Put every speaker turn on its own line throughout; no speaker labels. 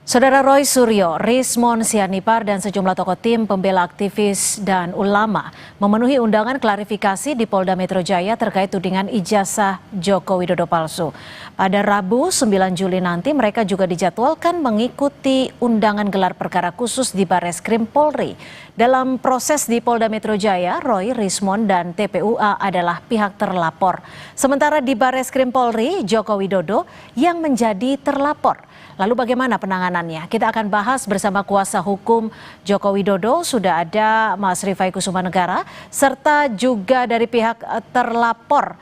Saudara Roy Suryo, Rismon Sianipar, dan sejumlah tokoh tim pembela aktivis dan ulama memenuhi undangan klarifikasi di Polda Metro Jaya terkait tudingan ijazah Joko Widodo palsu. Pada Rabu 9 Juli nanti mereka juga dijadwalkan mengikuti undangan gelar perkara khusus di Barreskrim Polri. Dalam proses di Polda Metro Jaya, Roy, Rismon, dan TPUA adalah pihak terlapor. Sementara di Barreskrim Polri, Joko Widodo yang menjadi terlapor. Lalu bagaimana penanganannya? Kita akan bahas bersama kuasa hukum Joko Widodo. Sudah ada Mas Rifai Kusumanegara, serta juga dari pihak terlapor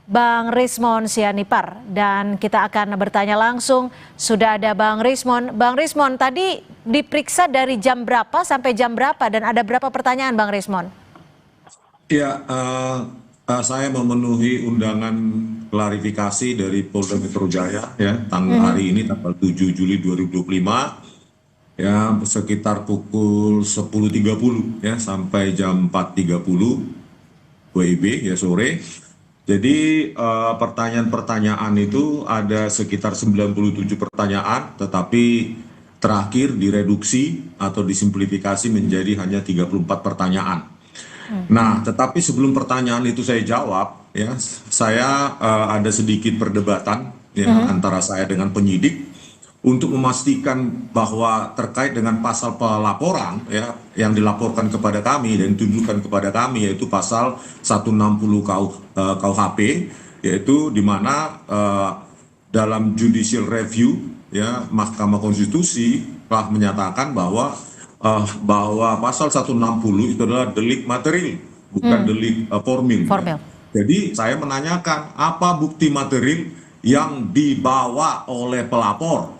Bang Rismon Sianipar. Dan kita akan bertanya langsung, sudah ada Bang Rismon. Bang Rismon, tadi diperiksa dari jam berapa sampai jam berapa dan ada berapa pertanyaan Bang Rismon?
Ya, saya memenuhi undangan klarifikasi dari Polda Metro Jaya ya hari ini tanggal 7 Juli 2025 ya sekitar pukul 10.30 ya sampai jam 4.30 WIB ya sore. Jadi pertanyaan-pertanyaan itu ada sekitar 97 pertanyaan, tetapi terakhir direduksi atau disimplifikasi menjadi hanya 34 pertanyaan. Nah, tetapi sebelum pertanyaan itu saya jawab, ya, saya ada sedikit perdebatan ya antara saya dengan penyidik untuk memastikan bahwa terkait dengan pasal pelaporan ya yang dilaporkan kepada kami dan ditujukan kepada kami, yaitu pasal 160 KUHP, yaitu di mana dalam judicial review ya Mahkamah Konstitusi telah menyatakan bahwa pasal 160 itu adalah delik material, bukan delik formil. Ya. Jadi saya menanyakan apa bukti material yang dibawa oleh pelapor.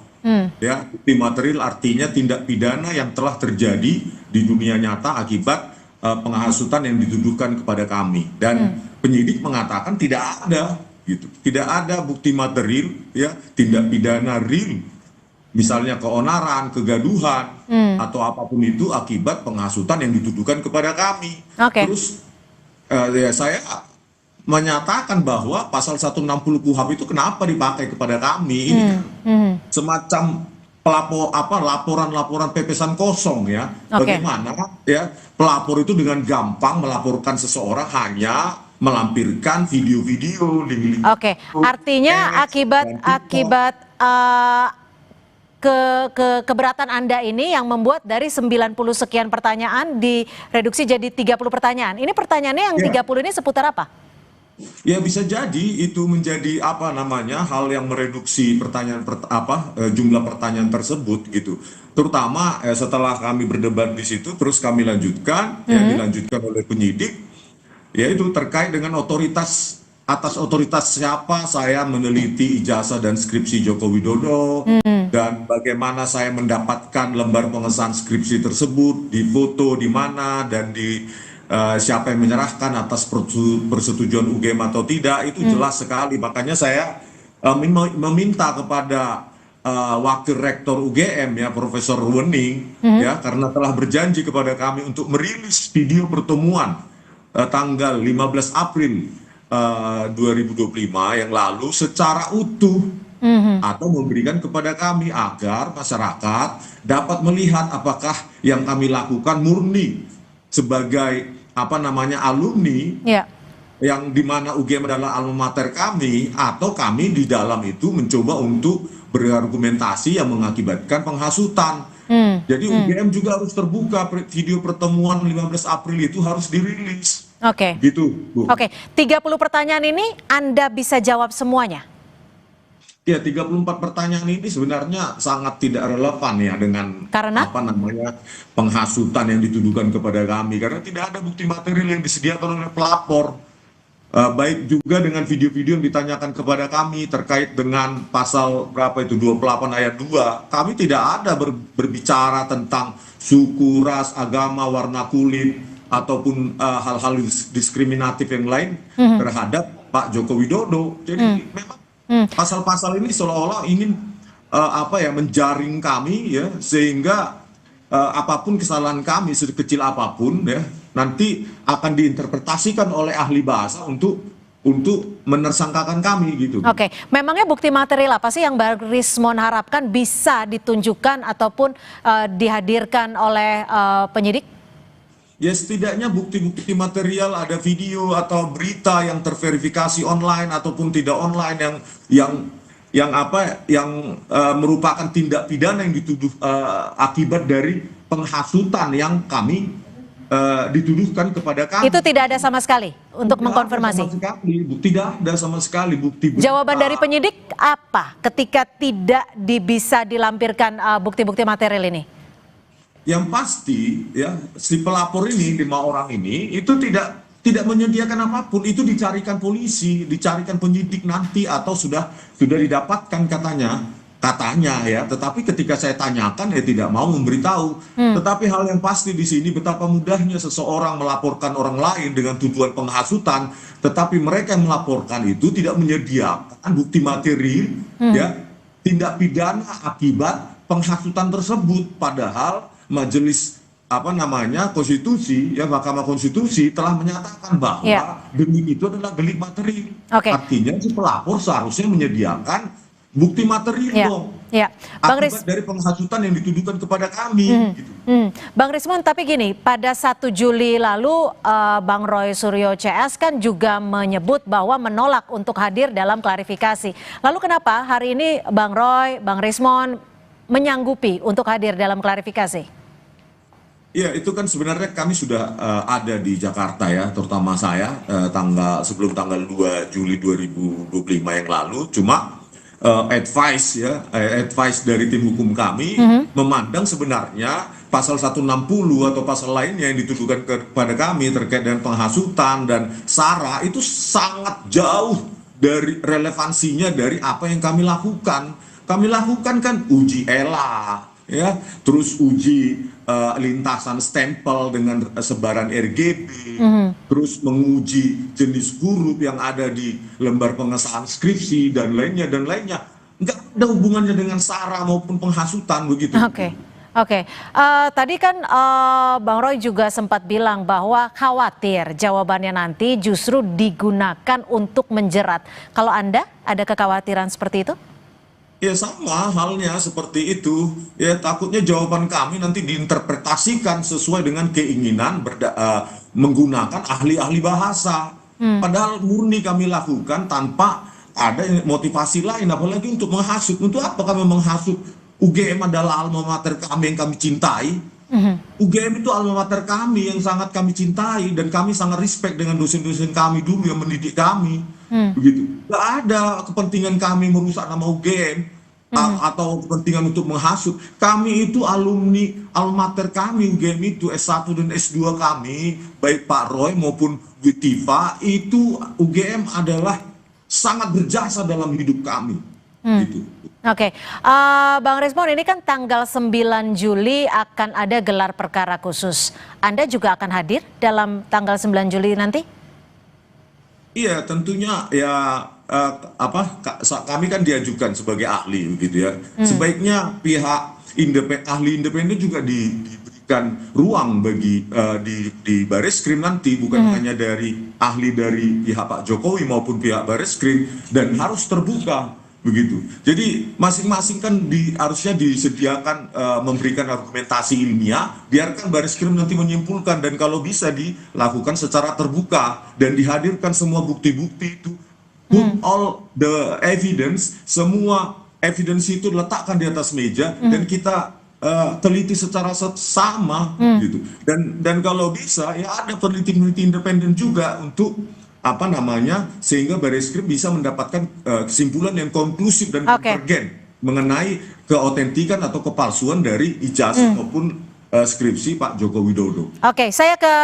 Ya, bukti material artinya tindak pidana yang telah terjadi di dunia nyata akibat penghasutan yang dituduhkan kepada kami. Dan penyidik mengatakan tidak ada, gitu. Tidak ada bukti material ya tindak pidana real. Misalnya keonaran, kegaduhan, atau apapun itu akibat penghasutan yang dituduhkan kepada kami. Terus ya saya menyatakan bahwa pasal 160 KUHP itu kenapa dipakai kepada kami? Ini semacam laporan-laporan pepesan kosong ya. Bagaimana ya pelapor itu dengan gampang melaporkan seseorang hanya melampirkan video-video.
Artinya akibat keberatan Anda ini yang membuat dari 90 sekian pertanyaan direduksi jadi 30 pertanyaan. Ini pertanyaannya yang 30 ini seputar apa?
Ya bisa jadi itu menjadi hal yang mereduksi jumlah pertanyaan tersebut gitu. Terutama setelah kami berdebat di situ terus kami lanjutkan yang dilanjutkan oleh penyidik yaitu terkait dengan atas otoritas siapa saya meneliti ijazah dan skripsi Joko Widodo, dan bagaimana saya mendapatkan lembar pengesahan skripsi tersebut, di foto di mana, dan di siapa yang menyerahkan atas persetujuan UGM atau tidak, itu jelas sekali. Makanya saya meminta kepada Wakil Rektor UGM ya Profesor Wening ya karena telah berjanji kepada kami untuk merilis video pertemuan tanggal 15 April 2025 yang lalu secara utuh atau memberikan kepada kami agar masyarakat dapat melihat apakah yang kami lakukan murni sebagai alumni yang dimana UGM adalah alma mater kami, atau kami di dalam itu mencoba untuk berargumentasi yang mengakibatkan penghasutan. Jadi UGM juga harus terbuka, video pertemuan 15 April itu harus dirilis. Gitu, Bu.
30 pertanyaan ini Anda bisa jawab semuanya?
Ya, 34 pertanyaan ini sebenarnya sangat tidak relevan ya dengan penghasutan yang dituduhkan kepada kami, karena tidak ada bukti material yang disediakan oleh pelapor. Baik juga dengan video-video yang ditanyakan kepada kami terkait dengan pasal 28 ayat 2. Kami tidak ada berbicara tentang suku, ras, agama, warna kulit, ataupun hal-hal diskriminatif yang lain terhadap Pak Joko Widodo. Jadi memang pasal-pasal ini seolah-olah ingin menjaring kami ya, sehingga apapun kesalahan kami sekecil apapun ya nanti akan diinterpretasikan oleh ahli bahasa untuk untuk menersangkakan kami gitu.
Oke, memangnya bukti material apa sih yang Bang Rismon harapkan bisa ditunjukkan ataupun dihadirkan oleh penyidik?
Ya setidaknya bukti-bukti material, ada video atau berita yang terverifikasi online ataupun tidak online yang merupakan tindak pidana yang dituduh akibat dari penghasutan yang kami dituduhkan kepada kami.
Itu tidak ada sama sekali untuk mengkonfirmasi.
Tidak ada sama sekali bukti.
Jawaban dari penyidik apa ketika tidak bisa dilampirkan bukti-bukti material ini?
Yang pasti ya si pelapor ini 5 orang ini itu tidak menyediakan apapun, itu dicarikan polisi, dicarikan penyidik nanti atau sudah didapatkan katanya ya, tetapi ketika saya tanyakan ya tidak mau memberitahu. Tetapi hal yang pasti di sini betapa mudahnya seseorang melaporkan orang lain dengan tujuan penghasutan, tetapi mereka yang melaporkan itu tidak menyediakan bukti materi ya tindak pidana akibat penghasutan tersebut, padahal majelis konstitusi ya Mahkamah Konstitusi telah menyatakan bahwa delik itu adalah delik materi. Artinya si pelapor seharusnya menyediakan bukti materi dong. Akibat dari penghasutan yang dituduhkan kepada kami. Gitu.
Bang Rismon, tapi gini, pada 1 Juli lalu Bang Roy Suryo CS kan juga menyebut bahwa menolak untuk hadir dalam klarifikasi. Lalu kenapa hari ini Bang Roy, Bang Rismon menyanggupi untuk hadir dalam klarifikasi?
Ya itu kan sebenarnya kami sudah ada di Jakarta ya, terutama saya sebelum tanggal 2 Juli 2025 yang lalu. Cuma advice dari tim hukum kami memandang sebenarnya pasal 160 atau pasal lainnya yang dituduhkan kepada kami terkait dengan penghasutan dan SARA itu sangat jauh dari relevansinya dari apa yang kami lakukan. Kami lakukan kan uji ELA ya, terus uji lintasan stempel dengan sebaran RGB, terus menguji jenis huruf yang ada di lembar pengesahan skripsi dan lainnya. Nggak ada hubungannya dengan SARA maupun penghasutan begitu.
Oke. Tadi kan Bang Roy juga sempat bilang bahwa khawatir jawabannya nanti justru digunakan untuk menjerat. Kalau Anda ada kekhawatiran seperti itu?
Ya sama halnya seperti itu. Ya takutnya jawaban kami nanti diinterpretasikan sesuai dengan keinginan menggunakan ahli-ahli bahasa. Padahal murni kami lakukan tanpa ada motivasi lain, apalagi untuk menghasut. Untuk apa kami menghasut? UGM adalah alma mater kami yang kami cintai. UGM itu alma mater kami yang sangat kami cintai dan kami sangat respect dengan dosen-dosen kami dulu yang mendidik kami. Begitu. Gak ada kepentingan kami merusak nama UGM atau kepentingan untuk menghasut. Kami itu alumni alma mater kami, UGM itu S1 dan S2 kami, baik Pak Roy maupun Bu Tifa, itu UGM adalah sangat berjasa dalam hidup kami. Gitu.
Oke, Bang Rismon, ini kan tanggal 9 Juli akan ada gelar perkara khusus. Anda juga akan hadir dalam tanggal 9 Juli nanti?
Iya, tentunya ya kami kan diajukan sebagai ahli gitu ya. Sebaiknya pihak ahli independen juga diberikan ruang bagi di Bareskrim nanti, bukan hanya dari ahli dari pihak Pak Jokowi maupun pihak Bareskrim, dan harus terbuka begitu. Jadi masing-masing kan harusnya disediakan memberikan argumentasi ilmiah, biarkan Bareskrim nanti menyimpulkan, dan kalau bisa dilakukan secara terbuka dan dihadirkan semua bukti-bukti itu, put all the evidence, semua evidence itu letakkan di atas meja dan kita teliti secara sama gitu. Dan kalau bisa ya ada peneliti-peneliti independen juga untuk sehingga Bareskrim bisa mendapatkan kesimpulan yang konklusif dan konvergen mengenai keautentikan atau kepalsuan dari ijazah maupun skripsi Pak Joko Widodo.
Oke, saya ke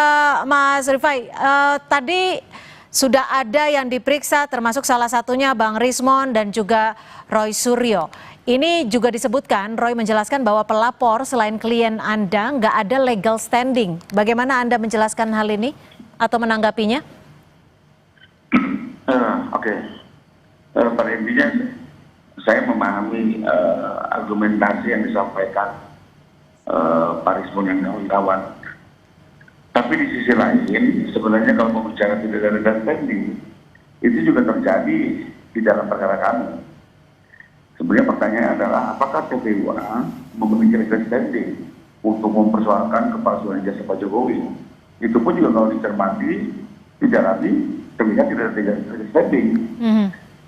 Mas Rifai. Tadi sudah ada yang diperiksa, termasuk salah satunya Bang Rismon dan juga Roy Suryo. Ini juga disebutkan, Roy menjelaskan bahwa pelapor selain klien Anda nggak ada legal standing. Bagaimana Anda menjelaskan hal ini atau menanggapinya?
Pada intinya saya memahami argumentasi yang disampaikan Pak Rismon dan kawan-kawan. Tapi di sisi lain, sebenarnya kalau mau bicara tidak ada legal standing, Itu juga terjadi di dalam perkara kami. Sebenarnya pertanyaannya adalah apakah TPUA memiliki legal standing untuk mempersoalkan kepalsuan ijazah Pak Jokowi? Itu pun juga kalau dicermati, didalami, terlihat tidak ada legal standing.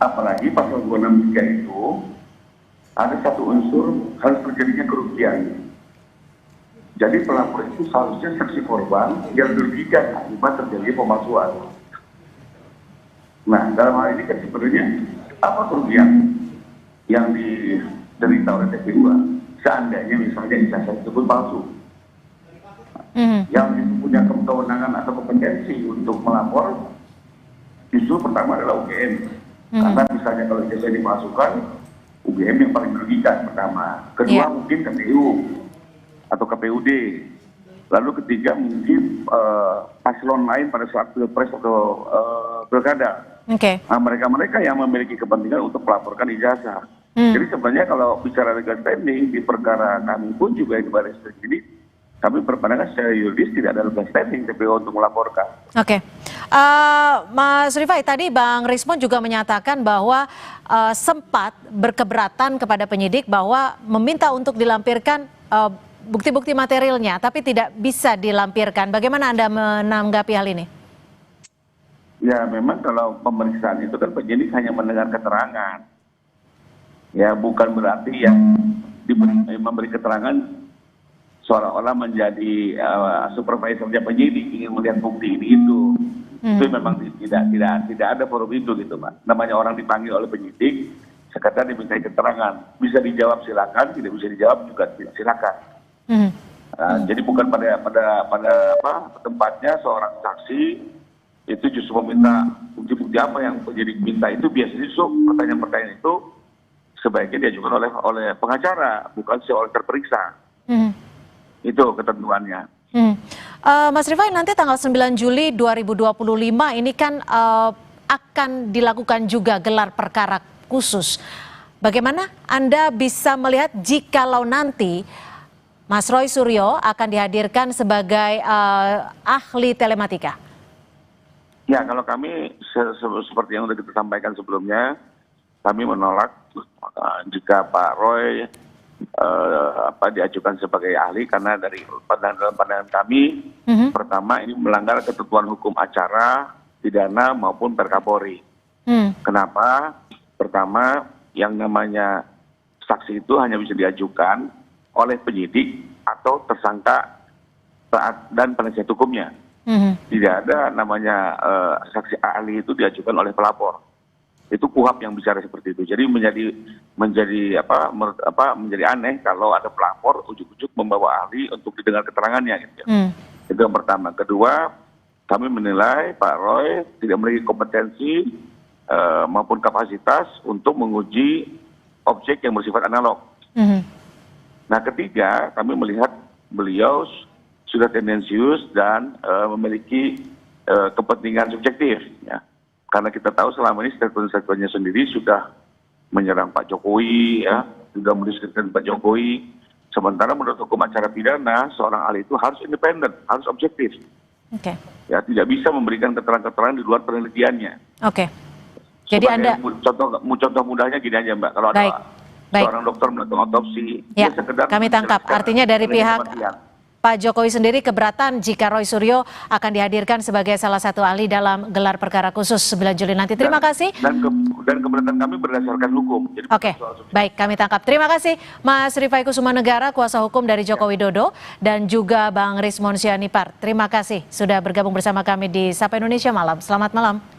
Apalagi pasal 263 itu ada satu unsur harus terjadinya kerugian. Jadi pelapor itu seharusnya saksi korban yang dirugikan akibat terjadi pemalsuan. Nah, dalam hal ini kan sebenarnya apa kerugian yang diderita oleh TPUA seandainya misalnya ijazah tersebut palsu? Yang punya kewenangan atau kompetensi untuk melapor justru pertama adalah UGM. Karena misalnya kalau ijazah dipalsukan, UGM yang paling merugikan pertama. Kedua mungkin KPU atau KPUD. Lalu ketiga mungkin paslon lain pada saat pilpres atau pilkada. Nah, mereka-mereka yang memiliki kepentingan untuk melaporkan ijazah. Jadi sebenarnya kalau bicara legal standing di perkara kami pun juga di baris ini, kami berpandangan secara yuridis tidak ada legal standing TPU untuk melaporkan.
Mas Rifai, tadi Bang Rismon juga menyatakan bahwa sempat berkeberatan kepada penyidik bahwa meminta untuk dilampirkan bukti-bukti materialnya, tapi tidak bisa dilampirkan. Bagaimana Anda menanggapi hal ini?
Ya, memang kalau pemeriksaan itu kan penyidik hanya mendengar keterangan. Ya, bukan berarti yang memberi keterangan seolah-olah menjadi supervisornya penyidik ingin melihat bukti ini itu. Itu memang tidak ada forum itu gitu, Pak. Namanya orang dipanggil oleh penyidik, sekedar dimintai keterangan. Bisa dijawab silakan, tidak bisa dijawab juga tidak silakan. Jadi bukan pada tempatnya seorang saksi itu justru meminta bukti-bukti apa yang penyidik minta itu biasanya justru pertanyaan-pertanyaan itu sebaiknya diajukan oleh pengacara, bukan oleh terperiksa. Itu ketentuannya.
Mas Rifai, nanti tanggal 9 Juli 2025 ini kan akan dilakukan juga gelar perkara khusus. Bagaimana Anda bisa melihat jikalau nanti Mas Roy Suryo akan dihadirkan sebagai ahli telematika?
Ya, kalau kami seperti yang sudah kita sampaikan sebelumnya, kami menolak jika Pak Roy diajukan sebagai ahli karena dari pandangan kami, pertama ini melanggar ketentuan hukum acara pidana maupun Perkapolri. Kenapa? Pertama, yang namanya saksi itu hanya bisa diajukan oleh penyidik atau tersangka dan penasihat hukumnya. Tidak ada namanya saksi ahli itu diajukan oleh pelapor. Itu KUHP yang bicara seperti itu. Jadi menjadi aneh kalau ada pelapor ujuk-ujuk membawa ahli untuk didengar keterangannya gitu. Itu yang pertama. Kedua, kami menilai Pak Roy tidak memiliki kompetensi maupun kapasitas untuk menguji objek yang bersifat analog. Nah, ketiga, kami melihat beliau sudah tendensius dan memiliki kepentingan subjektif, ya. Karena kita tahu selama ini statement-statementnya sendiri sudah menyerang Pak Jokowi, ya, sudah mendiskreditkan Pak Jokowi. Sementara menurut hukum acara pidana, seorang ahli itu harus independen, harus objektif. Ya, tidak bisa memberikan keterangan-keterangan di luar penelitiannya.
Jadi Anda
contoh mudahnya gini aja, Mbak. Kalau ada seorang dokter melakukan otopsi,
ya, kami tangkap. Artinya dari pihak Pak Jokowi sendiri keberatan jika Roy Suryo akan dihadirkan sebagai salah satu ahli dalam gelar perkara khusus 9 Juli nanti. Terima kasih.
Dan keberatan kami berdasarkan hukum.
Baik, kami tangkap. Terima kasih Mas Rifai Kusumanegara, kuasa hukum dari Joko Widodo, dan juga Bang Rismon Sianipar. Terima kasih sudah bergabung bersama kami di Sapa Indonesia Malam. Selamat malam.